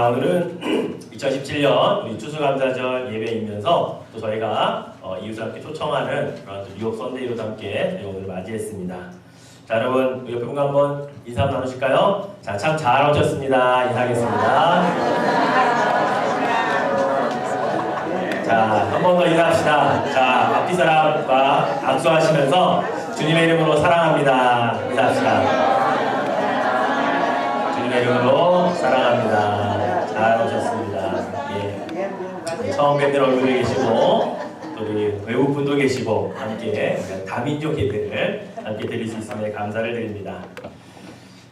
자, 오늘은 2017년 우리 추수감사절 예배이면서 또 저희가 이웃을 함께 초청하는 그런 뉴욕 선데이로도 함께 오늘 맞이했습니다. 자, 여러분 옆에 분과 한번 인사 나누실까요? 자, 참 잘 오셨습니다. 인사하겠습니다. 자, 한 번 더 인사합시다. 자, 앞뒤 사람과 악수하시면서 주님의 이름으로 사랑합니다. 인사합시다. 주님의 이름으로 사랑합니다. 잘 오셨습니다. 예. 처음 뵙는 얼굴이 계시고 또 우리 외국 분도 계시고 함께 다민족 예배를 함께 드릴 수 있음에 감사를 드립니다.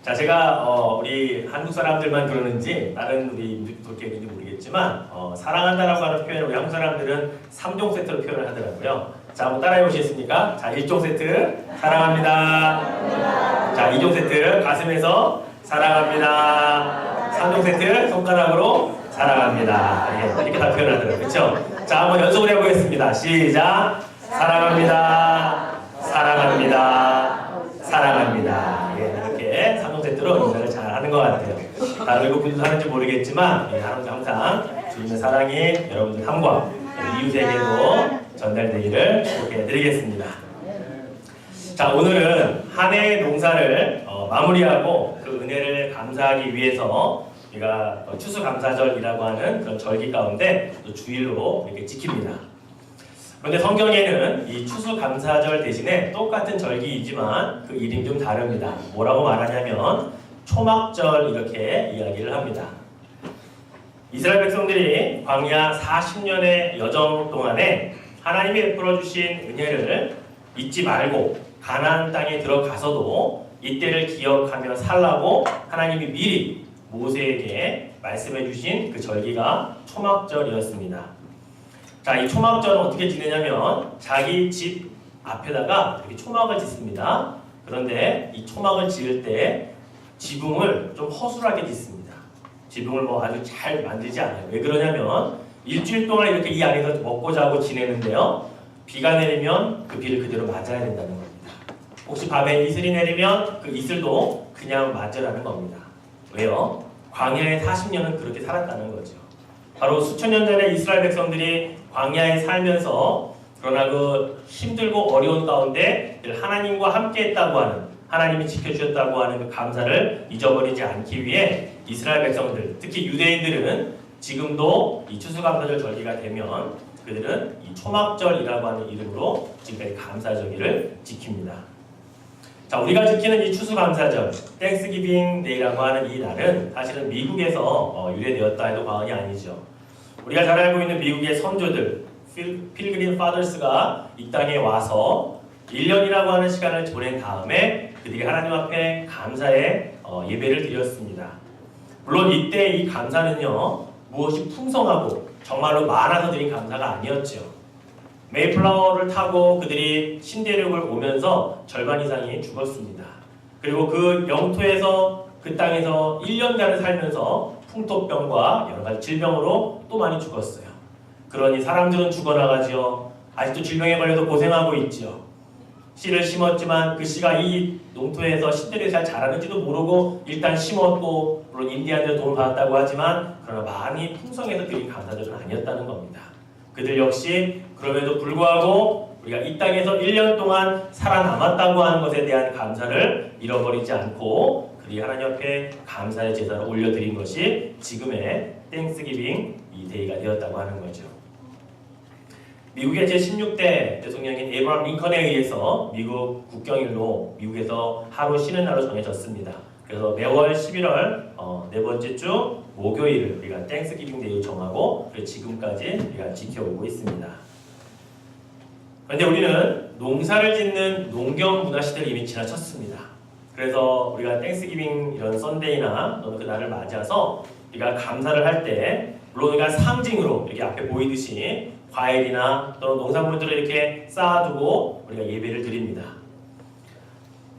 자, 제가 우리 한국 사람들만 그러는지 다른 우리 민족도 그런지 모르겠지만 사랑한다라고 하는 표현을 우리 한국 사람들은 3종 세트로 표현을 하더라고요. 자, 한번 따라해 보시겠습니까? 자, 1종 세트 사랑합니다. 자, 2종 세트 가슴에서 사랑합니다. 3종 세트 손가락으로 사랑합니다. 예, 이렇게 다 표현하더라고요. 그렇죠? 자, 한번 연속을 해보겠습니다. 시작! 사랑합니다. 사랑합니다. 사랑합니다. 예, 이렇게 3종 세트로 인사를 잘 하는 것 같아요. 다른 외국 분도 하는지 모르겠지만 항상 주님의 사랑이 여러분들 삶과 이웃에게도 전달되기를 기도해드리겠습니다. 자, 오늘은 한 해의 농사를 마무리하고 그 은혜를 감사하기 위해서 우리가 추수감사절이라고 하는 그런 절기 가운데 또 주일로 이렇게 지킵니다. 그런데 성경에는 이 추수감사절 대신에 똑같은 절기이지만 그 이름이 좀 다릅니다. 뭐라고 말하냐면 초막절 이렇게 이야기를 합니다. 이스라엘 백성들이 광야 40년의 여정 동안에 하나님이 베풀어 주신 은혜를 잊지 말고 가나안 땅에 들어가서도 이때를 기억하며 살라고 하나님이 미리 모세에게 말씀해 주신 그 절기가 초막절이었습니다. 자, 이 초막절은 어떻게 지내냐면 자기 집 앞에다가 이렇게 초막을 짓습니다. 그런데 이 초막을 지을 때 지붕을 좀 허술하게 짓습니다. 지붕을 뭐 아주 잘 만들지 않아요. 왜 그러냐면 일주일 동안 이렇게 이 안에서 먹고 자고 지내는데요. 비가 내리면 그 비를 그대로 맞아야 된다는 겁니다. 혹시 밤에 이슬이 내리면 그 이슬도 그냥 맞으라는 겁니다. 왜요? 광야의 40년은 그렇게 살았다는 거죠. 바로 수천 년 전에 이스라엘 백성들이 광야에 살면서 그러나 그 힘들고 어려운 가운데 하나님과 함께 했다고 하는, 하나님이 지켜주셨다고 하는 그 감사를 잊어버리지 않기 위해 이스라엘 백성들, 특히 유대인들은 지금도 이 추수감사절 절기가 되면 그들은 이 초막절이라고 하는 이름으로 지금까지 감사절기를 지킵니다. 자, 우리가 지키는 이 추수감사절, 땡스기빙 데이라고 하는 이 날은 사실은 미국에서 유래되었다 해도 과언이 아니죠. 우리가 잘 알고 있는 미국의 선조들, 필그림 파더스가 이 땅에 와서 1년이라고 하는 시간을 보낸 다음에 그들이 하나님 앞에 감사의 예배를 드렸습니다. 물론 이때 이 감사는요, 무엇이 풍성하고 정말로 많아서 드린 감사가 아니었죠. 메이플라워를 타고 그들이 신대륙을 오면서 절반 이상이 죽었습니다. 그리고 그 영토에서 그 땅에서 1년간을 살면서 풍토병과 여러 가지 질병으로 또 많이 죽었어요. 그러니 사람들은 죽어나가지요. 아직도 질병에 걸려서 고생하고 있지요. 씨를 심었지만 그 씨가 이 농토에서 신대륙에 잘 자라는지도 모르고 일단 심었고, 물론 인디안들 도움을 받았다고 하지만 그러나 많이 풍성해서 드린 감사절은 아니었다는 겁니다. 그들 역시 그럼에도 불구하고 우리가 이 땅에서 1년 동안 살아남았다고 하는 것에 대한 감사를 잃어버리지 않고 그들이 하나님 앞에 감사의 제사를 올려드린 것이 지금의 땡스기빙 이 데이가 되었다고 하는 거죠. 미국의 제16대 대통령인 에이브라함 링컨에 의해서 미국 국경일로 미국에서 하루 쉬는 날로 정해졌습니다. 그래서 매월 11월 네 번째 주 목요일을 우리가 땡스기빙 데이로 정하고 지금까지 우리가 지켜오고 있습니다. 그런데 우리는 농사를 짓는 농경 문화 시대를 이미 지나쳤습니다. 그래서 우리가 땡스기빙 이런 썬데이나 또는 그 날을 맞아서 우리가 감사를 할 때 물론 우리가 상징으로 이렇게 앞에 보이듯이 과일이나 또는 농산물들을 이렇게 쌓아두고 우리가 예배를 드립니다.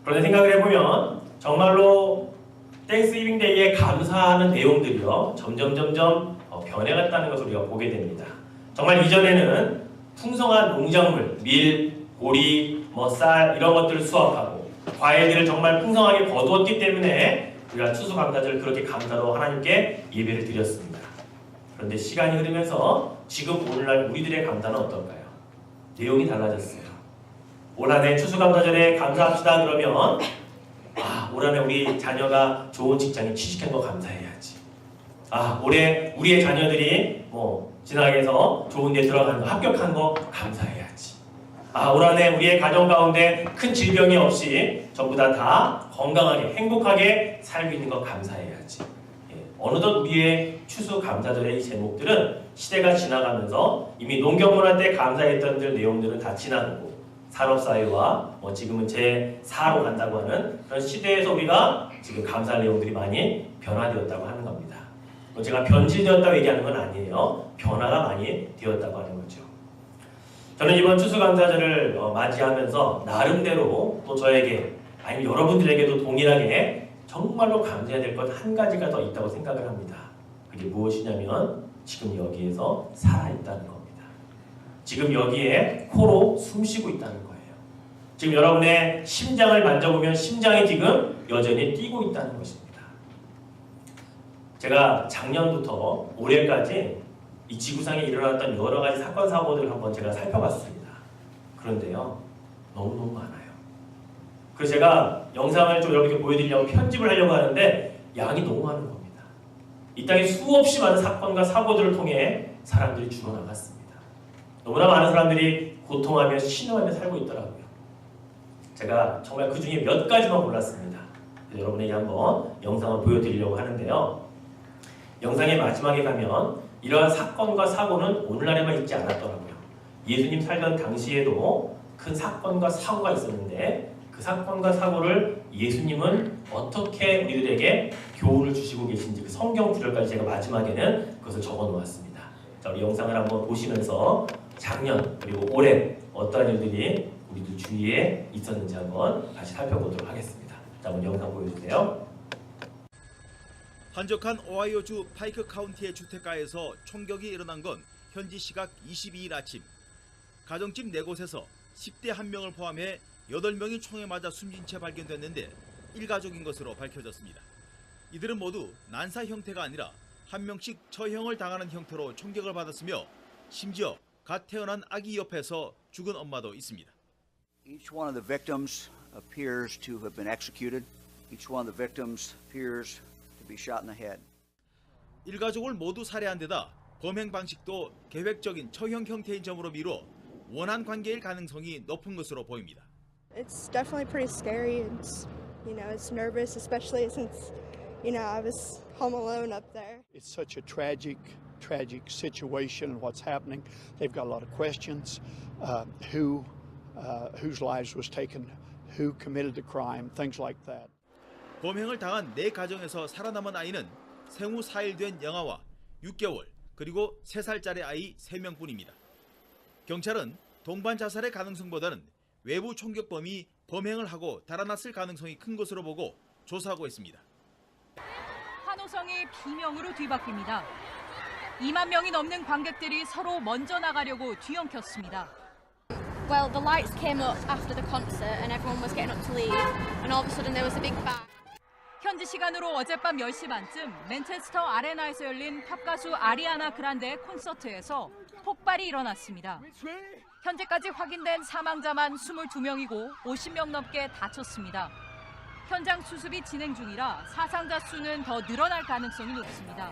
그런데 생각을 해보면 정말로 땡스기빙 데이에 감사하는 내용들이요 점점 변해갔다는 것을 우리가 보게 됩니다. 정말 이전에는 풍성한 농작물, 밀, 보리, 쌀 이런 것들을 수확하고 과일들을 정말 풍성하게 거두었기 때문에 우리가 추수감사절을 그렇게 감사로 하나님께 예배를 드렸습니다. 그런데 시간이 흐르면서 지금 오늘날 우리들의 감사는 어떨까요? 내용이 달라졌어요. 올 한 해 추수감사절에 감사합시다 그러면 올 한 해 우리 자녀가 좋은 직장에 취직한 거 감사해야지. 올해 우리의 자녀들이 진학해서 좋은 데 들어간 거 합격한 거 감사해야지. 올 한 해 우리의 가정 가운데 큰 질병이 없이 전부 다 건강하게 행복하게 살고 있는 거 감사해야지. 어느덧 우리의 추수감사절의 이 제목들은 시대가 지나가면서 이미 농경문화 때 감사했던 내용들은 다 지나가고 산업사회와 지금은 제4로 간다고 하는 그런 시대에서 우리가 지금 감사할 내용들이 많이 변화되었다고 하는 겁니다. 제가 변질되었다고 얘기하는 건 아니에요. 변화가 많이 되었다고 하는 거죠. 저는 이번 추수감사절을 맞이하면서 나름대로 또 저에게 아니면 여러분들에게도 동일하게 정말로 감사해야 될 것 한 가지가 더 있다고 생각을 합니다. 그게 무엇이냐면 지금 여기에서 살아있다는 겁니다. 지금 여기에 코로 숨쉬고 있다는 거예요. 지금 여러분의 심장을 만져보면 심장이 지금 여전히 뛰고 있다는 것입니다. 제가 작년부터 올해까지 이 지구상에 일어났던 여러 가지 사건 사고들을 한번 제가 살펴봤습니다. 그런데요, 너무너무 많아요. 그래서 제가 영상을 좀 여러분께 보여드리려고 편집을 하려고 하는데 양이 너무 많은 겁니다. 이 땅에 수없이 많은 사건과 사고들을 통해 사람들이 죽어나갔습니다. 너무나 많은 사람들이 고통하며 신음하며 살고 있더라고요. 제가 정말 그 중에 몇 가지만 골랐습니다. 여러분에게 한번 영상을 보여드리려고 하는데요. 영상의 마지막에 가면 이러한 사건과 사고는 오늘날에만 있지 않았더라고요. 예수님 살던 당시에도 큰 사건과 사고가 있었는데 그 사건과 사고를 예수님은 어떻게 우리들에게 교훈을 주시고 계신지 그 성경 구절까지 제가 마지막에는 그것을 적어 놓았습니다. 자, 우리 영상을 한번 보시면서 작년 그리고 올해 어떠한 일들이 우리들 주위에 있었는지 한번 다시 살펴보도록 하겠습니다. 자, 한번 영상 보여주세요. 한적한 오하이오주 파이크 카운티의 주택가에서 총격이 일어난 건 현지 시각 22일 아침. 가정집 4곳에서 10대 1명을 포함해 8명이 총에 맞아 숨진 채 발견됐는데 일가족인 것으로 밝혀졌습니다. 이들은 모두 난사 형태가 아니라 한 명씩 처형을 당하는 형태로 총격을 받았으며 심지어 갓 태어난 아기 옆에서 죽은 엄마도 있습니다. Each one of the victims appears to have been executed. Each one of the victims appears to be shot in the head. 일가족을 모두 살해한 데다 범행 방식도 계획적인 처형 형태인 점으로 미뤄 원한 관계일 가능성이 높은 것으로 보입니다. It's definitely pretty scary and it's nervous, especially since I was home alone up there. It's such a tragic situation. What's happening? They've got a lot of questions. Whose lives was taken? Who committed the crime? Things like that. 범행을 당한 4가정에서 살아남은 아이는 생후 4일 된 영아와 6개월 그리고 3살짜리 아이 3명뿐입니다. 경찰은 동반 자살의 가능성보다는 외부 총격범이 범행을 하고 달아났을 가능성이 큰 것으로 보고 조사하고 있습니다. 환호성이 비명으로 뒤바뀝니다. 2만 명이 넘는 관객들이 서로 먼저 나가려고 뒤엉켰습니다. Well, the lights came up after the concert and everyone was getting up to leave and all of a sudden there was a big bang. 현지 시간으로 어젯밤 10시 반쯤 맨체스터 아레나에서 열린 팝 가수 아리아나 그란데의 콘서트에서 폭발이 일어났습니다. 현재까지 확인된 사망자만 22명이고 50명 넘게 다쳤습니다. 현장 수습이 진행 중이라 사상자 수는 더 늘어날 가능성이 높습니다.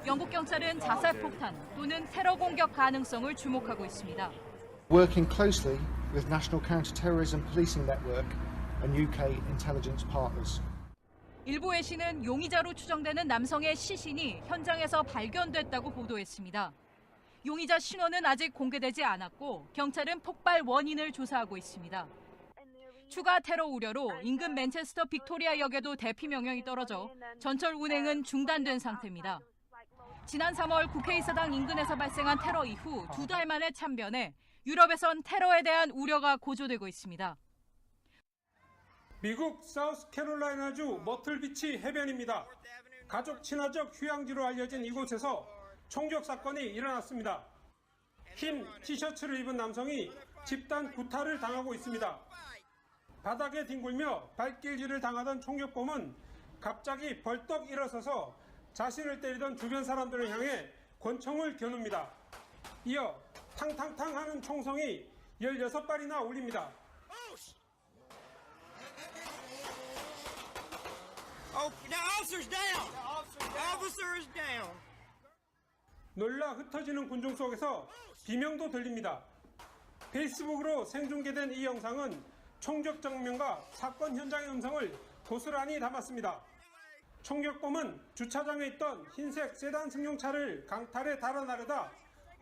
영국 경찰은 자살 폭탄 또는 테러 공격 가능성을 주목하고 있습니다. Working closely with National Counter-Terrorism Policing Network and UK intelligence partners. 일부 외신은 용의자로 추정되는 남성의 시신이 현장에서 발견됐다고 보도했습니다. 용의자 신원은 아직 공개되지 않았고 경찰은 폭발 원인을 조사하고 있습니다. 추가 테러 우려로 인근 맨체스터 빅토리아역에도 대피 명령이 떨어져 전철 운행은 중단된 상태입니다. 지난 3월 국회의사당 인근에서 발생한 테러 이후 2달 만에 참변해 유럽에선 테러에 대한 우려가 고조되고 있습니다. 미국 사우스캐롤라이나주 머틀비치 해변입니다. 가족 친화적 휴양지로 알려진 이곳에서 총격 사건이 일어났습니다. 흰 티셔츠를 입은 남성이 집단 구타를 당하고 있습니다. 바닥에 뒹굴며 발길질을 당하던 총격범은 갑자기 벌떡 일어서서 자신을 때리던 주변 사람들을 향해 권총을 겨눕니다. 이어 탕탕탕 하는 총성이 16발이나 울립니다. 놀라 흩어지는 군중 속에서 비명도 들립니다. 페이스북으로 생중계된 이 영상은 총격 장면과 사건 현장의 음성을 고스란히 담았습니다. 총격범은 주차장에 있던 흰색 세단 승용차를 강탈해 달아나려다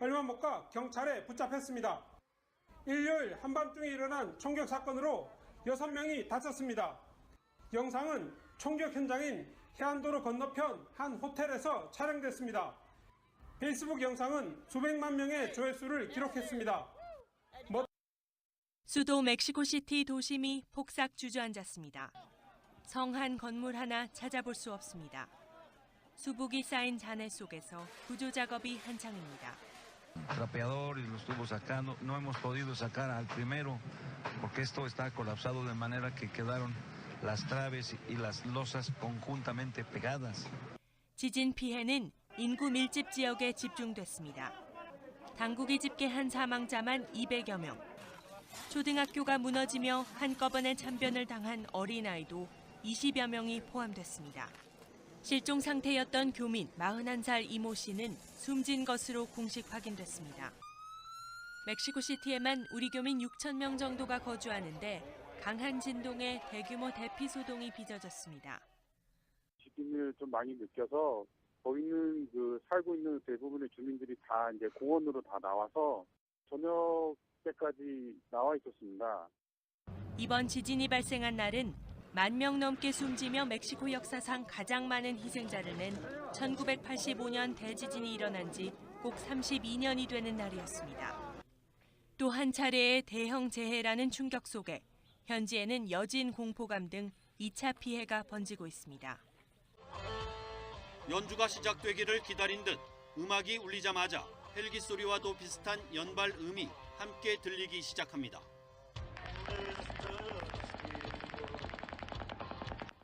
얼마 못 가 경찰에 붙잡혔습니다. 일요일 한밤중에 일어난 총격 사건으로 6명이 다쳤습니다. 영상은 총격 현장인 해안도로 건너편 한 호텔에서 촬영됐습니다. 페이스북 영상은 수백만 명의 조회수를 기록했습니다. 수도 멕시코시티 도심이 폭삭 주저앉았습니다. 성한 건물 하나 찾아볼 수 없습니다. 수북이 쌓인 잔해 속에서 구조 작업이 한창입니다. Trapeador y los tubos acá no hemos podido sacar al primero porque esto está colapsado de manera que quedaron las traves y las losas conjuntamente pegadas. 지진 피해는 인구 밀집 지역에 집중됐습니다. 당국이 집계한 사망자만 200여 명. 초등학교가 무너지며 한꺼번에 참변을 당한 어린아이도 20여 명이 포함됐습니다. 실종 상태였던 교민 41살 이모 씨는 숨진 것으로 공식 확인됐습니다. 멕시코시티에만 우리 교민 6천 명 정도가 거주하는데 강한 진동에 대규모 대피 소동이 빚어졌습니다. 지진을 좀 많이 느껴서 거기 있는 살고 있는 대부분의 주민들이 다 이제 공원으로 다 나와서 저녁 때까지 나와 있었습니다. 이번 지진이 발생한 날은 10,000명 넘게 숨지며 멕시코 역사상 가장 많은 희생자를 낸 1985년 대지진이 일어난 지 꼭 32년이 되는 날이었습니다. 또 한 차례의 대형 재해라는 충격 속에 현지에는 여진 공포감 등 2차 피해가 번지고 있습니다. 연주가 시작되기를 기다린 듯 음악이 울리자마자 헬기 소리와도 비슷한 연발음이 함께 들리기 시작합니다.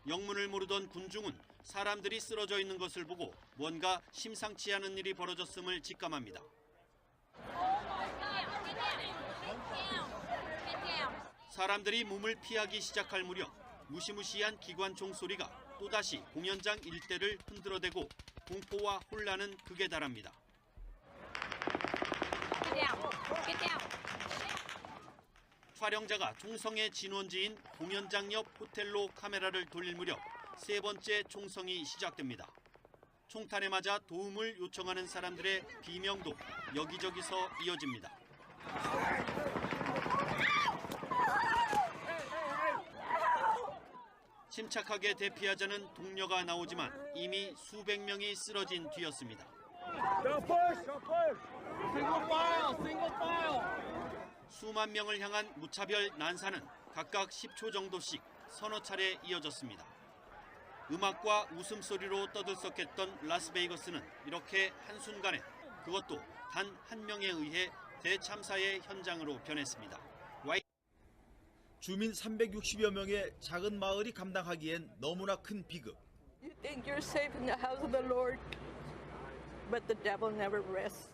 영문을 모르던 군중은 사람들이 쓰러져 있는 것을 보고 뭔가 심상치 않은 일이 벌어졌음을 직감합니다. 사람들이 몸을 피하기 시작할 무렵 무시무시한 기관총 소리가 또다시 공연장 일대를 흔들어대고 공포와 혼란은 극에 달합니다. 촬영자가 총성의 진원지인 공연장 옆 호텔로 카메라를 돌릴 무렵 세 번째 총성이 시작됩니다. 총탄에 맞아 도움을 요청하는 사람들의 비명도 여기저기서 이어집니다. 침착하게 대피하자는 동료가 나오지만 이미 수백 명이 쓰러진 뒤였습니다. 수만 명을 향한 무차별 난사는 각각 10초 정도씩 서너 차례 이어졌습니다. 음악과 웃음소리로 떠들썩했던 라스베이거스는 이렇게 한순간에 그것도 단 한 명에 의해 대참사의 현장으로 변했습니다. 주민 360여 명의 작은 마을이 감당하기엔 너무나 큰 비극. You think you're safe in the house of the Lord, but the devil never rests.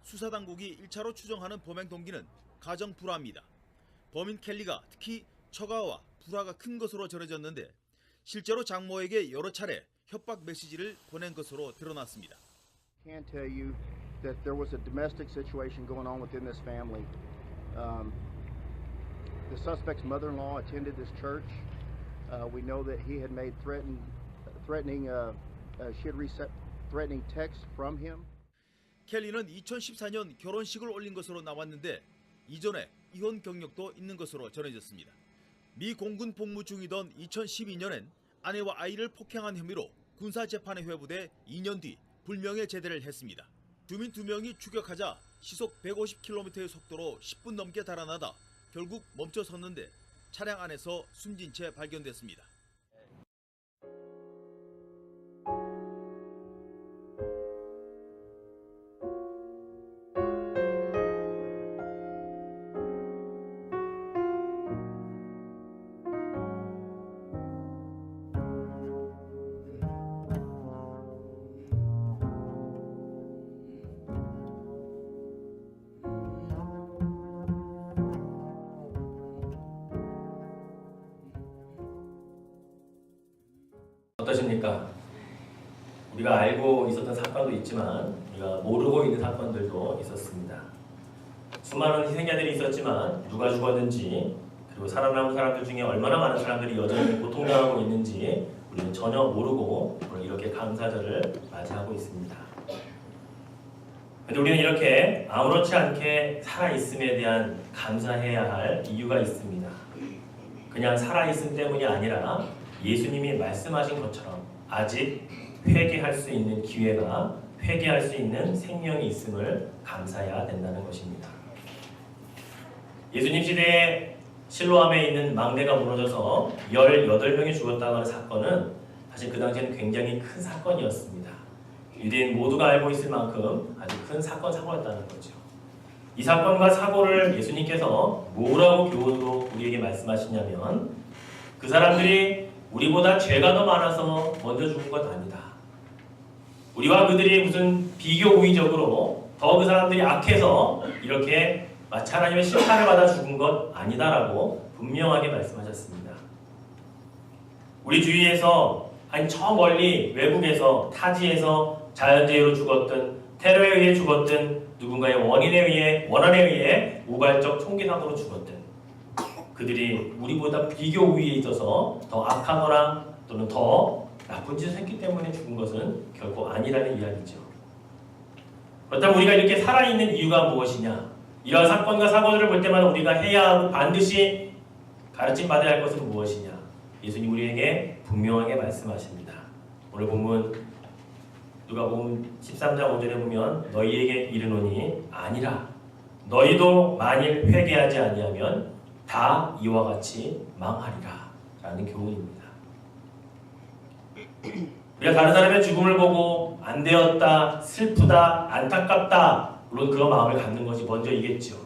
수사당국이 1차로 추정하는 범행 동기는 가정 불화입니다. 범인 켈리가 특히 처가와 불화가 큰 것으로 전해졌는데 실제로 장모에게 여러 차례 협박 메시지를 보낸 것으로 드러났습니다. I can tell you that there was a domestic situation going on within this family. The suspect's mother-in-law attended this church. We know that he had made threatening texts from him. 켈리는 2014년 결혼식을 올린 것으로 나왔는데 이전에 이혼 경력도 있는 것으로 전해졌습니다. 미 공군 복무 중이던 2012년엔 아내와 아이를 폭행한 혐의로 군사재판에 회부돼 2년 뒤 불명예 제대를 했습니다. 주민 2명이 추격하자 시속 150km의 속도로 10분 넘게 달아나다 결국 멈춰섰는데 차량 안에서 숨진 채 발견됐습니다. 어떠십니까? 우리가 알고 있었던 사건도 있지만 우리가 모르고 있는 사건들도 있었습니다. 수많은 희생자들이 있었지만 누가 죽었는지 그리고 살아남은 사람들 중에 얼마나 많은 사람들이 여전히 고통당하고 있는지 우리는 전혀 모르고 오늘 이렇게 감사절을 맞이하고 있습니다. 그런데 우리는 이렇게 아무렇지 않게 살아있음에 대한 감사해야 할 이유가 있습니다. 그냥 살아있음 때문이 아니라 예수님이 말씀하신 것처럼 아직 회개할 수 있는 기회가, 회개할 수 있는 생명이 있음을 감사해야 된다는 것입니다. 예수님 시대에 실로암에 있는 망대가 무너져서 18명이 죽었다는 사건은 사실 그 당시에는 굉장히 큰 사건이었습니다. 유대인 모두가 알고 있을 만큼 아주 큰 사건이었다는 거죠. 이 사건과 사고를 예수님께서 뭐라고 교훈으로 우리에게 말씀하시냐면 그 사람들이 우리보다 죄가 더 많아서 먼저 죽은 것 아니다. 우리와 그들이 무슨 비교 우위적으로 더 그 사람들이 악해서 이렇게 마치 하나님의 심판을 받아 죽은 것 아니다라고 분명하게 말씀하셨습니다. 우리 주위에서 아니 저 멀리 외국에서 타지에서 자연재해로 죽었든 테러에 의해 죽었든 누군가의 원한에 의해 우발적 총기 사고로 죽었든 그들이 우리보다 비교 우위에 있어서 더 악하거나 또는 더 나쁜 짓을 했기 때문에 죽은 것은 결코 아니라는 이야기죠. 그렇다면 우리가 이렇게 살아있는 이유가 무엇이냐? 이러한 사건과 사고들을 볼 때마다 우리가 해야 하고 반드시 가르침 받아야 할 것은 무엇이냐? 예수님 우리에게 분명하게 말씀하십니다. 오늘 본문 누가복음 13장 5절에 보면 너희에게 이르노니 아니라 너희도 만일 회개하지 아니하면 다 이와 같이 망하리라 라는 교훈입니다. 우리가 다른 사람의 죽음을 보고 안 되었다, 슬프다, 안타깝다 물론 그런 마음을 갖는 것이 먼저이겠죠.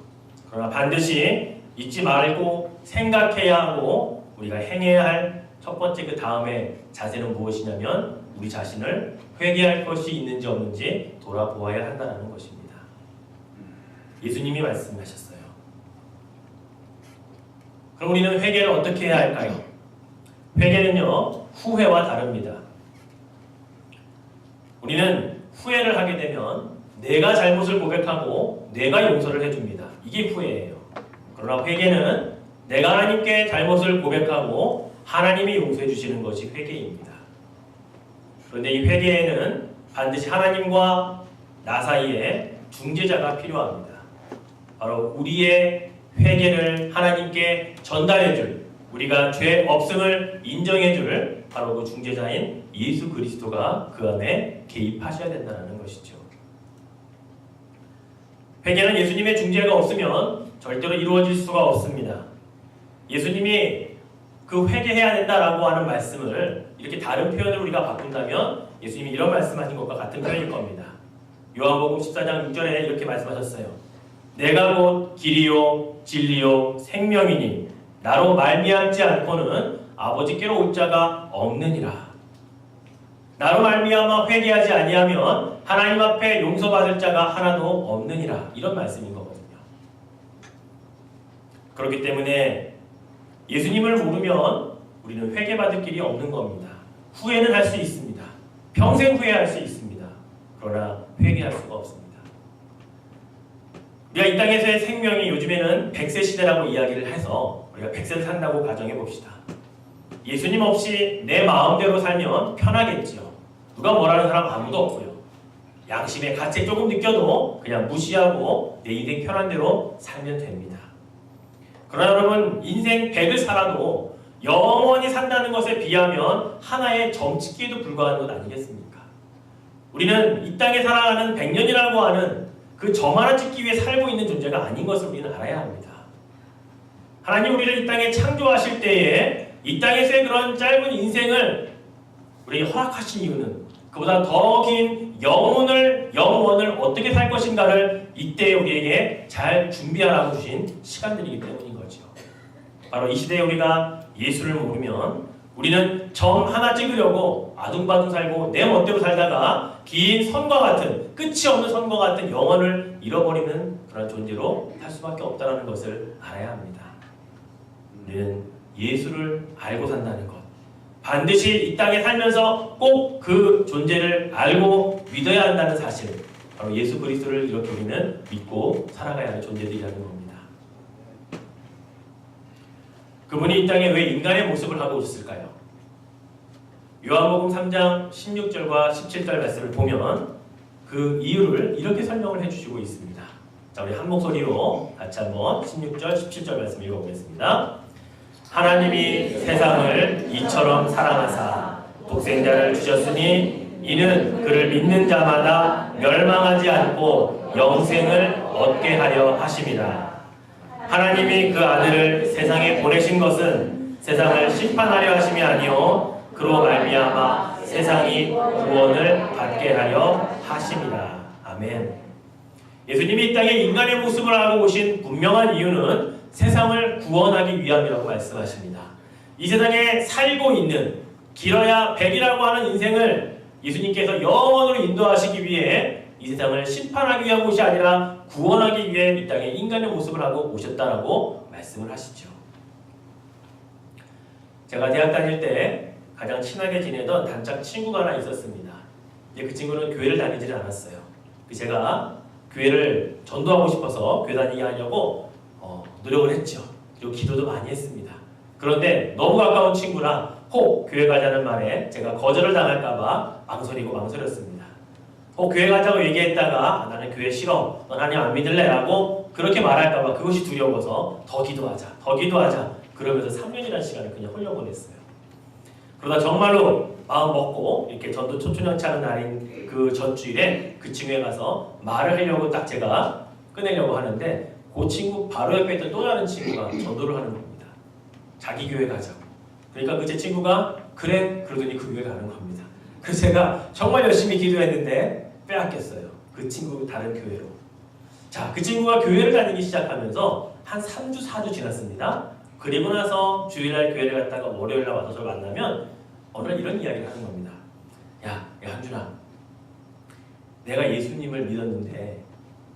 그러나 반드시 잊지 말고 생각해야 하고 우리가 행해야 할 첫 번째 그 다음에 자세는 무엇이냐면 우리 자신을 회개할 것이 있는지 없는지 돌아보아야 한다는 것입니다. 예수님이 말씀하셨어요. 그럼 우리는 회개를 어떻게 해야 할까요? 회개는요 후회와 다릅니다. 우리는 후회를 하게 되면 내가 잘못을 고백하고 내가 용서를 해줍니다. 이게 후회예요. 그러나 회개는 내가 하나님께 잘못을 고백하고 하나님이 용서해 주시는 것이 회개입니다. 그런데 이 회개에는 반드시 하나님과 나 사이에 중재자가 필요합니다. 바로 우리의 회개를 하나님께 전달해줄, 우리가 죄 없음을 인정해줄 바로 그 중재자인 예수 그리스도가 그 안에 개입하셔야 된다는 것이죠. 회개는 예수님의 중재가 없으면 절대로 이루어질 수가 없습니다. 예수님이 그 회개해야 된다라고 하는 말씀을 이렇게 다른 표현으로 우리가 바꾼다면 예수님이 이런 말씀하신 것과 같은 표현일 겁니다. 요한복음 14장 6절에 이렇게 말씀하셨어요. 내가 곧 길이요 진리요 생명이니 나로 말미암지 않고는 아버지께로 올 자가 없느니라. 나로 말미암아 회개하지 아니하면 하나님 앞에 용서받을 자가 하나도 없느니라. 이런 말씀인 거거든요. 그렇기 때문에 예수님을 모르면 우리는 회개받을 길이 없는 겁니다. 후회는 할 수 있습니다. 평생 후회할 수 있습니다. 그러나 회개할 수가 없습니다. 우리가 이 땅에서의 생명이 요즘에는 100세 시대라고 이야기를 해서 우리가 100세를 산다고 가정해 봅시다. 예수님 없이 내 마음대로 살면 편하겠지요. 누가 뭐라는 사람 아무도 없고요. 양심의 가책 조금 느껴도 그냥 무시하고 내 인생 편한 대로 살면 됩니다. 그러나 여러분 인생 100을 살아도 영원히 산다는 것에 비하면 하나의 점찍기에도 불과한 것 아니겠습니까? 우리는 이 땅에 살아가는 100년이라고 하는 그 점 하나 찍기 위해 살고 있는 존재가 아닌 것을 우리는 알아야 합니다. 하나님 우리를 이 땅에 창조하실 때에 이 땅에서의 그런 짧은 인생을 우리에게 허락하신 이유는 그보다 더 긴 영원을 어떻게 살 것인가를 이때 우리에게 잘 준비하라고 주신 시간들이기 때문인 거죠. 바로 이 시대에 우리가 예수를 모르면 우리는 점 하나 찍으려고 아둥바둥 살고 내 멋대로 살다가 긴 선과 같은 끝이 없는 선과 같은 영혼을 잃어버리는 그런 존재로 살 수밖에 없다는 것을 알아야 합니다. 우리는 예수를 알고 산다는 것, 반드시 이 땅에 살면서 꼭 그 존재를 알고 믿어야 한다는 사실, 바로 예수 그리스도를 이렇게 우리는 믿고 살아가야 하는 존재들이라는 겁니다. 그분이 이 땅에 왜 인간의 모습을 하고 오셨을까요? 요한복음 3장 16절과 17절 말씀을 보면 그 이유를 이렇게 설명을 해주시고 있습니다. 자, 우리 한 목소리로 같이 한번 16절, 17절 말씀 읽어보겠습니다. 하나님이 세상을 이처럼 사랑하사 독생자를 주셨으니 이는 그를 믿는 자마다 멸망하지 않고 영생을 얻게 하려 하심이라. 하나님이 그 아들을 세상에 보내신 것은 세상을 심판하려 하심이 아니요 그로 말미암아 세상이 구원을 받게 하려 하심이라. 아멘. 예수님이 이 땅에 인간의 모습을 하고 오신 분명한 이유는 세상을 구원하기 위함이라고 말씀하십니다. 이 세상에 살고 있는 길어야 100이라고 하는 인생을 예수님께서 영원으로 인도하시기 위해 이 세상을 심판하기 위한 것이 아니라 구원하기 위해 이 땅에 인간의 모습을 하고 오셨다라고 말씀을 하시죠. 제가 대학 다닐 때 가장 친하게 지내던 단짝 친구가 하나 있었습니다. 이제 그 친구는 교회를 다니지는 않았어요. 제가 교회를 전도하고 싶어서 교회 다니게 하려고 노력을 했죠. 그리고 기도도 많이 했습니다. 그런데 너무 가까운 친구라 혹 교회 가자는 말에 제가 거절을 당할까봐 망설였습니다. 혹 교회 가자고 얘기했다가 나는 교회 싫어, 넌 하나님 안 믿을래? 라고 그렇게 말할까봐 그것이 두려워서 더 기도하자 그러면서 3년이라는 시간을 그냥 흘려보냈어요. 그러다 정말로 마음 먹고 이렇게 전도 초춘형치 하는 날인 그 전주일에 그 친구에 가서 말을 하려고 딱 제가 꺼내려고 하는데 그 친구 바로 옆에 있던 또 다른 친구가 전도를 하는 겁니다. 자기 교회 가자고. 그러니까 그 제 친구가 그래 그러더니 그 교회 가는 겁니다. 그래서 제가 정말 열심히 기도했는데 빼앗겼어요. 그 친구 다른 교회로. 자, 그 친구가 교회를 다니기 시작하면서 한 3주 4주 지났습니다. 그리고 나서 주일날 교회를 갔다가 월요일날 와서 저를 만나면 어느 날 이런 이야기를 하는 겁니다. 야 한준아, 내가 예수님을 믿었는데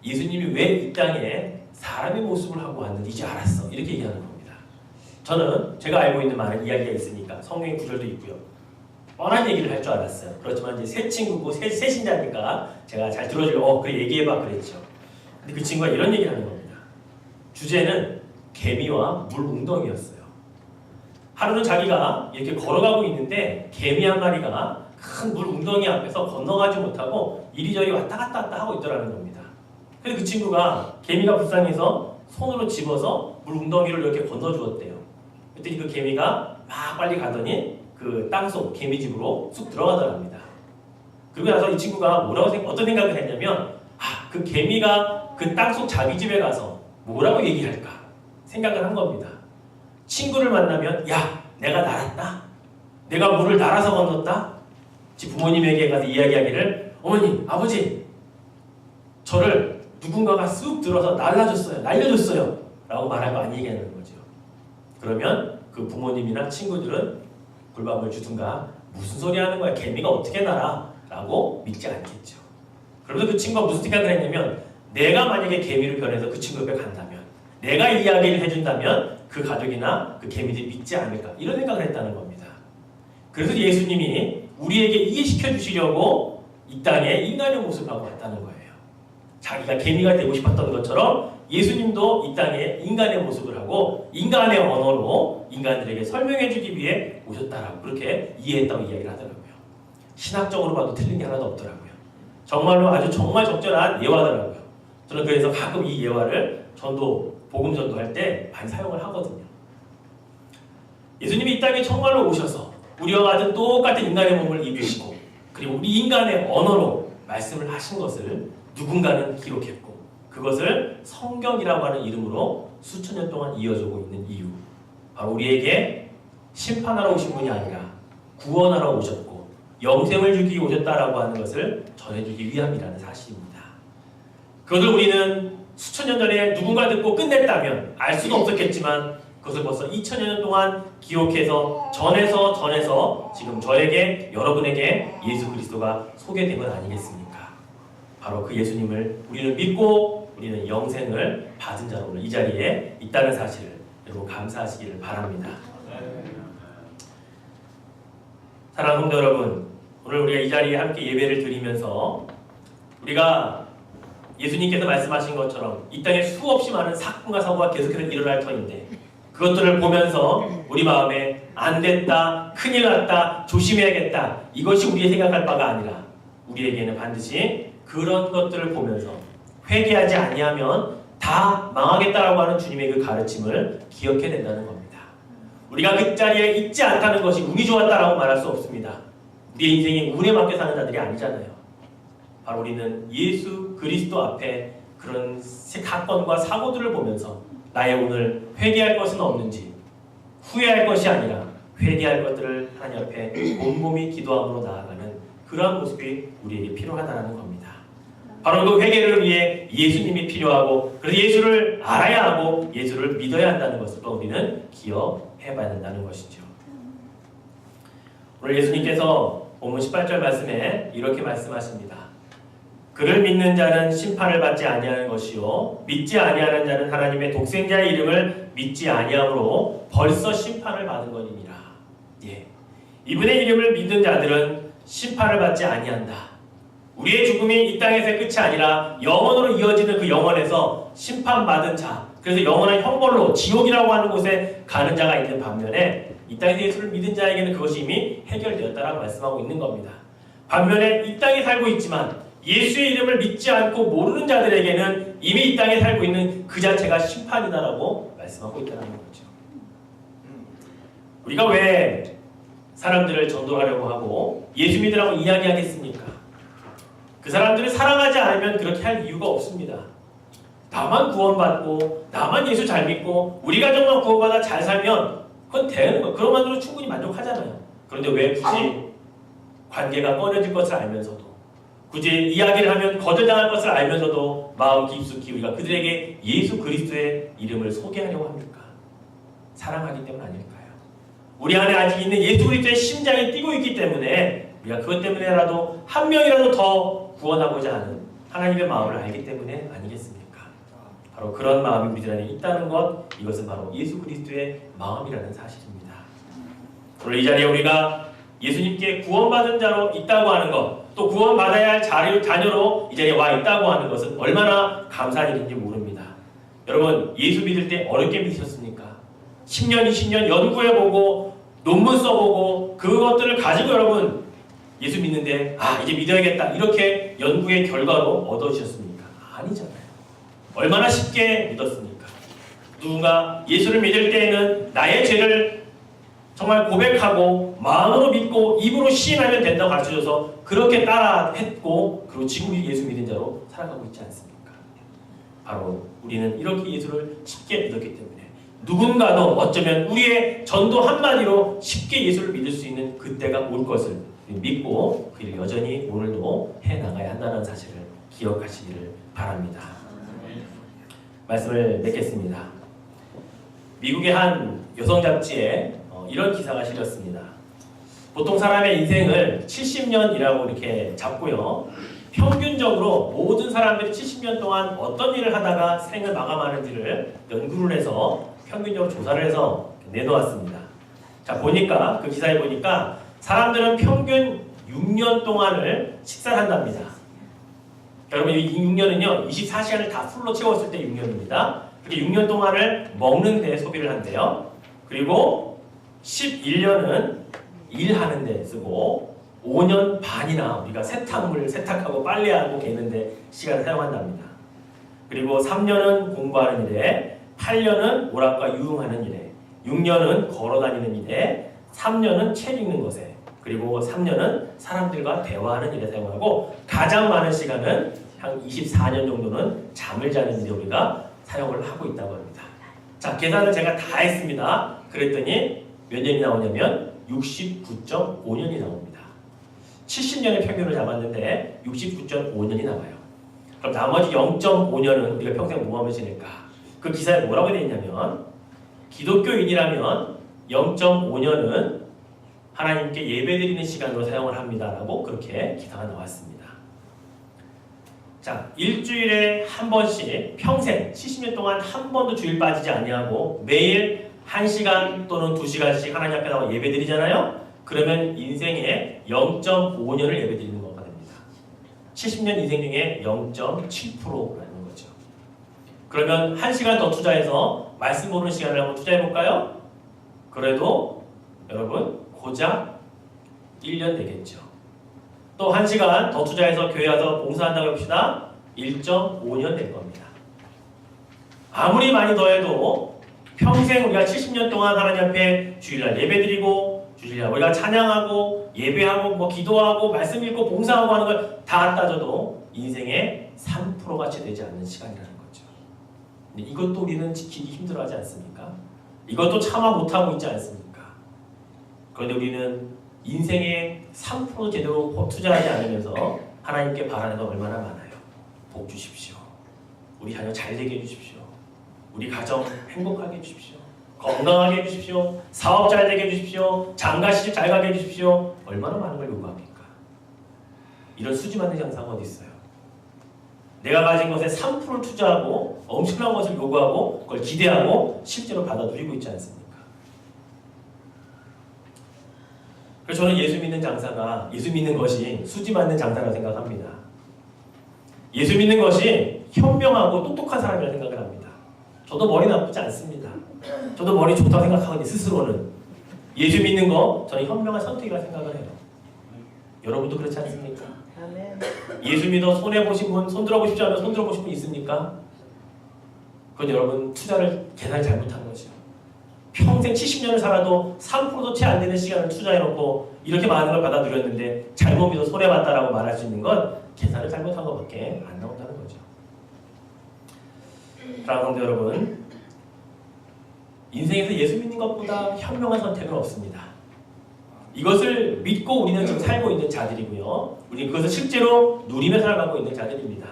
예수님이 왜 이 땅에 사람의 모습을 하고 왔는지 이제 알았어. 이렇게 얘기하는 겁니다. 저는 제가 알고 있는 많은 이야기가 있으니까 성경의 구절도 있고요. 뻔한 얘기를 할 줄 알았어요. 그렇지만 이제 새 친구고 새 신자니까 제가 잘 들어주려고 그래 얘기해봐 그랬죠. 근데 그 친구가 이런 얘기를 하는 겁니다. 주제는 개미와 물 웅덩이였어요. 하루는 자기가 이렇게 걸어가고 있는데 개미 한 마리가 큰 물 웅덩이 앞에서 건너가지 못하고 이리저리 왔다 갔다 하고 있더라는 겁니다. 그래서 그 친구가 개미가 불쌍해서 손으로 집어서 물 웅덩이를 이렇게 건너주었대요. 그랬더니 그 개미가 막 빨리 가더니 그 땅속 개미집으로 쑥 들어가더랍니다. 그리고 나서 이 친구가 어떤 생각을 했냐면 그 개미가 그 땅속 자기 집에 가서 뭐라고 얘기할까 생각을 한 겁니다. 친구를 만나면 야 내가 날았다? 내가 물을 날아서 건넜다? 지 부모님에게 가서 이야기하기를 어머니 아버지 저를 누군가가 쑥 들어서 날려줬어요 라고 말할 거 아니게 하는 거죠. 그러면 그 부모님이나 친구들은 굴밥을 주든가 무슨 소리 하는 거야 개미가 어떻게 날아? 라고 믿지 않겠죠. 그러면서 그 친구가 무슨 생각을 했냐면 내가 만약에 개미를 변해서 그 친구 옆에 간다면 내가 이야기를 해준다면 그 가족이나 그 개미들이 믿지 않을까 이런 생각을 했다는 겁니다. 그래서 예수님이 우리에게 이해시켜 주시려고 이 땅에 인간의 모습을 하고 왔다는 거예요. 자기가 개미가 되고 싶었던 것처럼 예수님도 이 땅에 인간의 모습을 하고 인간의 언어로 인간들에게 설명해 주기 위해 오셨다라고 그렇게 이해했다고 이야기를 하더라고요. 신학적으로 봐도 틀린 게 하나도 없더라고요. 정말로 아주 정말 적절한 예화더라고요. 저는 그래서 가끔 이 예화를 복음 전도할 때 많이 사용을 하거든요. 예수님이 이 땅에 정말로 오셔서 우리와 같은 똑같은 인간의 몸을 입으시고 그리고 우리 인간의 언어로 말씀을 하신 것을 누군가는 기록했고 그것을 성경이라고 하는 이름으로 수천 년 동안 이어지고 있는 이유 바로 우리에게 심판하러 오신 분이 아니라 구원하러 오셨고 영생을 주기 오셨다라고 하는 것을 전해주기 위함이라는 사실입니다. 그것을 우리는 수천 년 전에 누군가 듣고 끝냈다면 알 수도 없었겠지만 그것을 벌써 2000년 동안 기록해서 전해서 지금 저에게 여러분에게 예수 그리스도가 소개된 건 아니겠습니까? 바로 그 예수님을 우리는 믿고 우리는 영생을 받은 자로 오늘 이 자리에 있다는 사실을 여러분 감사하시기를 바랍니다. 사랑하는 성도 여러분, 오늘 우리가 이 자리에 함께 예배를 드리면서 우리가 예수님께서 말씀하신 것처럼 이 땅에 수없이 많은 사건과 사고가 계속해서 일어날 터인데 그것들을 보면서 우리 마음에 안 됐다, 큰일 났다, 조심해야겠다, 이것이 우리의 생각할 바가 아니라 우리에게는 반드시 그런 것들을 보면서 회개하지 아니하면 다 망하겠다라고 하는 주님의 그 가르침을 기억해야 된다는 겁니다. 우리가 그 자리에 있지 않다는 것이 운이 좋았다라고 말할 수 없습니다. 우리의 인생이 운에 맡겨 사는 자들이 아니잖아요. 바로 우리는 예수 그리스도 앞에 그런 사건과 사고들을 보면서 나의 오늘 회개할 것은 없는지, 후회할 것이 아니라 회개할 것들을 하나님 앞에 곰곰이 기도함으로 나아가는 그러한 모습이 우리에게 필요하다는 겁니다. 바로 그 회개를 위해 예수님이 필요하고, 그래서 예수를 알아야 하고 예수를 믿어야 한다는 것을 또 우리는 기억해봐야 된다는 것이죠. 오늘 예수님께서 본문 18절 말씀에 이렇게 말씀하십니다. 그를 믿는 자는 심판을 받지 아니하는 것이요 믿지 아니하는 자는 하나님의 독생자의 이름을 믿지 아니함으로 벌써 심판을 받은 것이니라. 예, 이분의 이름을 믿는 자들은 심판을 받지 아니한다. 우리의 죽음이 이 땅에서의 끝이 아니라 영원으로 이어지는 그 영원에서 심판받은 자, 그래서 영원한 형벌로 지옥이라고 하는 곳에 가는 자가 있는 반면에 이 땅에서 예수를 믿은 자에게는 그것이 이미 해결되었다라고 말씀하고 있는 겁니다. 반면에 이 땅에 살고 있지만 예수의 이름을 믿지 않고 모르는 자들에게는 이미 이 땅에 살고 있는 그 자체가 심판이다라고 말씀하고 있다는 거죠. 우리가 왜 사람들을 전도하려고 하고 예수 믿으라고 이야기하겠습니까? 그 사람들을 사랑하지 않으면 그렇게 할 이유가 없습니다. 나만 구원받고 나만 예수 잘 믿고 우리 가정만 구원받아 잘 살면 그건 되는 거예요. 그런 만으로 충분히 만족하잖아요. 그런데 왜 굳이 관계가 꺼려질 것을 알면서도, 굳이 이야기를 하면 거절당할 것을 알면서도 마음 깊숙이 우리가 그들에게 예수 그리스도의 이름을 소개하려고 합니까? 사랑하기 때문 아닐까요? 우리 안에 아직 있는 예수 그리스도의 심장이 뛰고 있기 때문에 우리가 그것 때문에라도 한 명이라도 더 구원하고자 하는 하나님의 마음을 알기 때문에 아니겠습니까? 바로 그런 마음이 우리들 안에 있다는 것, 이것은 바로 예수 그리스도의 마음이라는 사실입니다. 오늘 이 자리에 우리가 예수님께 구원받은 자로 있다고 하는 것, 또 구원받아야 할 자녀로 이 자리에 와 있다고 하는 것은 얼마나 감사한 일인지 모릅니다. 여러분, 예수 믿을 때 어렵게 믿으셨습니까? 10년, 20년 연구해보고 논문 써보고 그것들을 가지고 여러분 예수 믿는데 이제 믿어야겠다 이렇게 연구의 결과로 얻으셨습니까? 아니잖아요. 얼마나 쉽게 믿었습니까? 누군가 예수를 믿을 때에는 나의 죄를 정말 고백하고 마음으로 믿고 입으로 시인하면 된다고 가르쳐줘서 그렇게 따라 했고, 그리고 지금 예수 믿은 자로 살아가고 있지 않습니까? 바로 우리는 이렇게 예수를 쉽게 믿었기 때문에 누군가도 어쩌면 우리의 전도 한마디로 쉽게 예수를 믿을 수 있는 그때가 올 것을 믿고 그 일을 여전히 오늘도 해나가야 한다는 사실을 기억하시기를 바랍니다. 말씀을 맺겠습니다. 미국의 한 여성 잡지에 이런 기사가 실렸습니다. 보통 사람의 인생을 70년이라고 이렇게 잡고요. 평균적으로 모든 사람들이 70년 동안 어떤 일을 하다가 생을 마감하는지를 연구를 해서 평균적으로 조사를 해서 내놓았습니다. 자, 보니까 그 기사에 보니까 사람들은 평균 6년 동안을 식사를 한답니다. 여러분, 이 6년은요 24시간을 다 풀로 채웠을 때 6년입니다. 그렇게 6년 동안을 먹는 데 소비를 한대요. 그리고 11년은 일하는 데 쓰고 5년 반이나 우리가 세탁물 세탁하고 빨래하고 개는데 시간을 사용한답니다. 그리고 3년은 공부하는 일에, 8년은 오락과 유흥하는 일에, 6년은 걸어다니는 일에, 3년은 책 읽는 것에, 그리고 3년은 사람들과 대화하는 일에 사용하고 가장 많은 시간은 한 24년 정도는 잠을 자는 일에 우리가 사용을 하고 있다고 합니다. 자, 계산을 제가 다 했습니다. 그랬더니 몇 년이 나오냐면 69.5년이 나옵니다. 70년의 평균을 잡았는데 69.5년이 나와요. 그럼 나머지 0.5년은 우리가 평생 뭐 하며 지낼까? 그 기사에 뭐라고 되어 있냐면 기독교인이라면 0.5년은 하나님께 예배드리는 시간으로 사용을 합니다라고 그렇게 기사가 나왔습니다. 자, 일주일에 한 번씩 평생 70년 동안 한 번도 주일 빠지지 아니하고 매일 1시간 또는 2시간씩 하나님 앞에 나와 예배드리잖아요. 그러면 인생의 0.5년을 예배드리는 거가 됩니다. 70년 인생 중에 0.7%라는 거죠. 그러면 1시간 더 투자해서 말씀 보는 시간을 한번 투자해 볼까요? 그래도 여러분 고작 1년 되겠죠. 또 1시간 더 투자해서 교회 와서 봉사한다고 해봅시다. 1.5년 될 겁니다. 아무리 많이 더해도 평생 우리가 70년 동안 하나님 앞에 주일날 예배드리고 주일날 우리가 찬양하고 예배하고 뭐 기도하고 말씀 읽고 봉사하고 하는 걸 다 따져도 인생의 3%가 채 되지 않는 시간이라는 거죠. 근데 이것도 우리는 지키기 힘들어하지 않습니까? 이것도 차마 못하고 있지 않습니까? 그런데 우리는 인생의 3% 제대로 투자하지 않으면서 하나님께 바라는 거 얼마나 많아요. 복 주십시오. 우리 자녀 잘 되게 해주십시오. 우리 가정 행복하게 해주십시오. 건강하게 해주십시오. 사업 잘 되게 해주십시오. 장가 시집 잘 가게 해주십시오. 얼마나 많은 걸 요구합니까? 이런 수지 맞는 장사가 어디 있어요? 내가 가진 것에 3%를 투자하고 엄청난 것을 요구하고 그걸 기대하고 실제로 받아 누리고 있지 않습니까? 그래서 저는 예수 믿는 장사가 예수 믿는 것이 수지 맞는 장사라고 생각합니다. 예수 믿는 것이 현명하고 똑똑한 사람이라고 생각을 합니다. 저도 머리 나쁘지 않습니다. 저도 머리 좋다고 생각하거든요. 스스로는. 예수 믿는 거 저는 현명한 선택이라고 생각을 해요. 여러분도 그렇지 않습니까? 예수 믿어 손해보신 분, 손들어보고 싶지 않으면 손들어보신 분 있습니까? 그건 여러분 투자를 계산을 잘못한 거죠. 평생 70년을 살아도 3%도 채 안 되는 시간을 투자해놓고 이렇게 많은 걸 받아 누렸는데 잘못 믿어 손해봤다라고 말할 수 있는 건 계산을 잘못한 것밖에 안 나온다는 거죠. 사랑하는 성도 여러분, 인생에서 예수 믿는 것보다 현명한 선택은 없습니다. 이것을 믿고 우리는 지금 살고 있는 자들이고요. 우리는 그것을 실제로 누리며 살아가고 있는 자들입니다.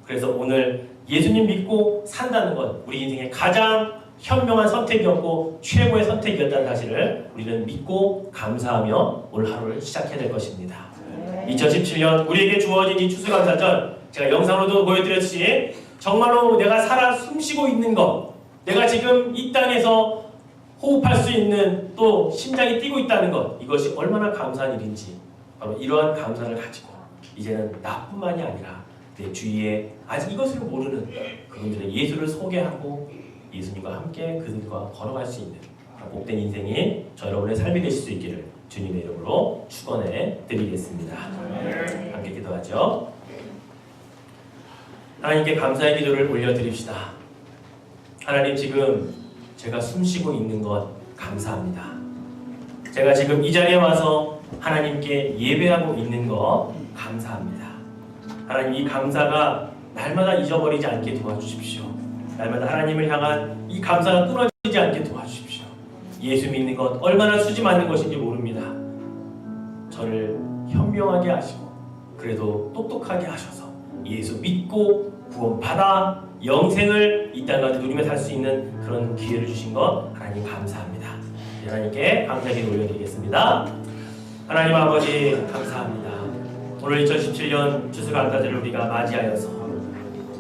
그래서 오늘 예수님 믿고 산다는 것, 우리 인생의 가장 현명한 선택이었고 최고의 선택이었다는 사실을 우리는 믿고 감사하며 오늘 하루를 시작해야 될 것입니다. 2017년 우리에게 주어진 이 추수감사절, 제가 영상으로도 보여드렸듯이 정말로 내가 살아 숨쉬고 있는 것, 내가 지금 이 땅에서 호흡할 수 있는 또 심장이 뛰고 있다는 것, 이것이 얼마나 감사한 일인지 바로 이러한 감사를 가지고 이제는 나뿐만이 아니라 내 주위에 아직 이것을 모르는 그분들의 예수를 소개하고 예수님과 함께 그들과 걸어갈 수 있는 복된 인생이 저 여러분의 삶이 되실 수 있기를 주님의 이름으로 축원해 드리겠습니다. 함께 기도하죠. 하나님께 감사의 기도를 올려드립시다. 하나님, 지금 제가 숨쉬고 있는 것 감사합니다. 제가 지금 이 자리에 와서 하나님께 예배하고 있는 것 감사합니다. 하나님, 이 감사가 날마다 잊어버리지 않게 도와주십시오. 날마다 하나님을 향한 이 감사가 끊어지지 않게 도와주십시오. 예수 믿는 것 얼마나 수지 맞는 것인지 모릅니다. 저를 현명하게 하시고 그래도 똑똑하게 하셔서 예수 믿고 구원받아 영생을 이 땅 가운데 누리며 살 수 있는 그런 기회를 주신 것 하나님 감사합니다. 하나님께 감사기를 올려드리겠습니다. 하나님 아버지 감사합니다. 오늘 2017년 추수감사절을 우리가 맞이하여서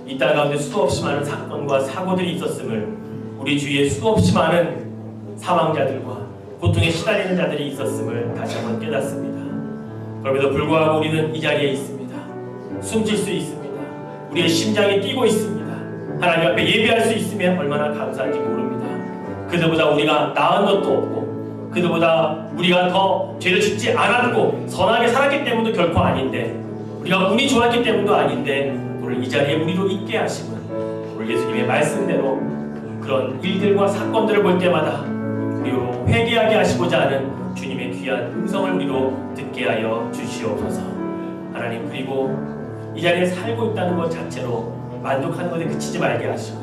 이 땅 가운데 수없이 많은 사건과 사고들이 있었음을, 우리 주위에 수없이 많은 사망자들과 고통에 시달리는 자들이 있었음을 다시 한번 깨닫습니다. 그럼에도 불구하고 우리는 이 자리에 있습니다. 숨질 수 있습니다. 우리의 심장이 뛰고 있습니다. 하나님 앞에 예배할 수 있으면 얼마나 감사한지 모릅니다. 그들보다 우리가 나은 것도 없고 그들보다 우리가 더 죄를 짓지 않았고 선하게 살았기 때문도 결코 아닌데, 우리가 운이 좋았기 때문도 아닌데 오늘 이 자리에 우리로 있게 하심은 오늘 예수님의 말씀대로 그런 일들과 사건들을 볼 때마다 우리로 회개하게 하시고자 하는 주님의 귀한 음성을 우리로 듣게 하여 주시옵소서. 하나님, 그리고 이 자리에 살고 있다는 것 자체로 만족하는 것에 그치지 말게 하시고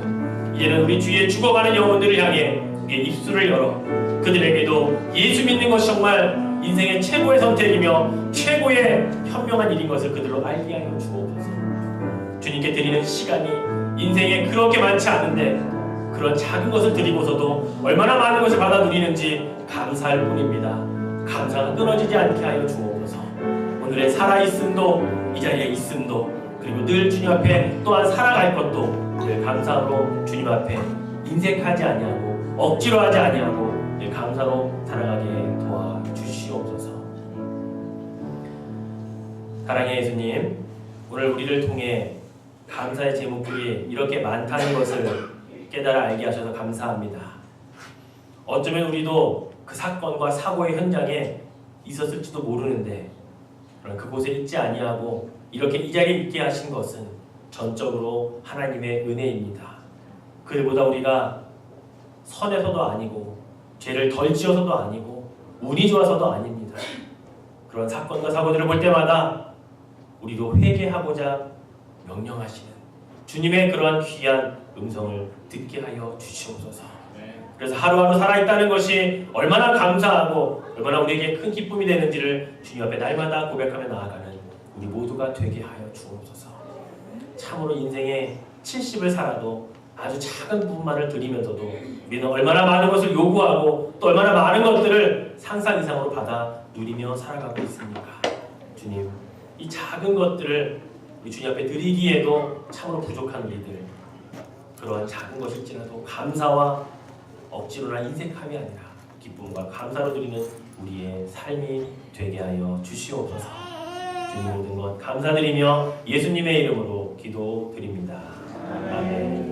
이제는 우리 주위에 죽어가는 영혼들을 향해 우리의 입술을 열어 그들에게도 예수 믿는 것이 정말 인생의 최고의 선택이며 최고의 현명한 일인 것을 그들로 알게 하여 주옵소서. 주님께 드리는 시간이 인생에 그렇게 많지 않은데 그런 작은 것을 드리고서도 얼마나 많은 것을 받아 누리는지 감사할 뿐입니다. 감사가 끊어지지 않게 하여 주옵소서. 오늘의 살아있음도 이 자리에 있음도 그리고 늘 주님 앞에 또한 살아갈 것도 늘 감사로 주님 앞에 인색하지 아니하고 억지로 하지 아니하고 늘 감사로 살아가게 도와주시옵소서. 사랑의 예수님, 오늘 우리를 통해 감사의 제목들이 이렇게 많다는 것을 깨달아 알게 하셔서 감사합니다. 어쩌면 우리도 그 사건과 사고의 현장에 있었을지도 모르는데 그러나 그곳에 있지 아니하고 이렇게 이 자리에 있게 하신 것은 전적으로 하나님의 은혜입니다. 그들보다 우리가 선해서도 아니고 죄를 덜 지어서도 아니고 운이 좋아서도 아닙니다. 그런 사건과 사고들을 볼 때마다 우리도 회개하고자 명령하시는 주님의 그러한 귀한 음성을 듣게 하여 주시옵소서. 그래서 하루하루 살아있다는 것이 얼마나 감사하고 얼마나 우리에게 큰 기쁨이 되는지를 주님 앞에 날마다 고백하며 나아가는 우리 모두가 되게 하여 주옵소서. 참으로 인생에 70을 살아도 아주 작은 부분만을 드리면서도 우리는 얼마나 많은 것을 요구하고 또 얼마나 많은 것들을 상상 이상으로 받아 누리며 살아가고 있습니까? 주님, 이 작은 것들을 우리 주님 앞에 드리기에도 참으로 부족한 우리들, 그러한 작은 것일지라도 감사와 억지로나 인색함이 아니라 기쁨과 감사로 드리는 우리의 삶이 되게 하여 주시옵소서. 주님 모든 것 감사드리며 예수님의 이름으로 기도드립니다. 아멘.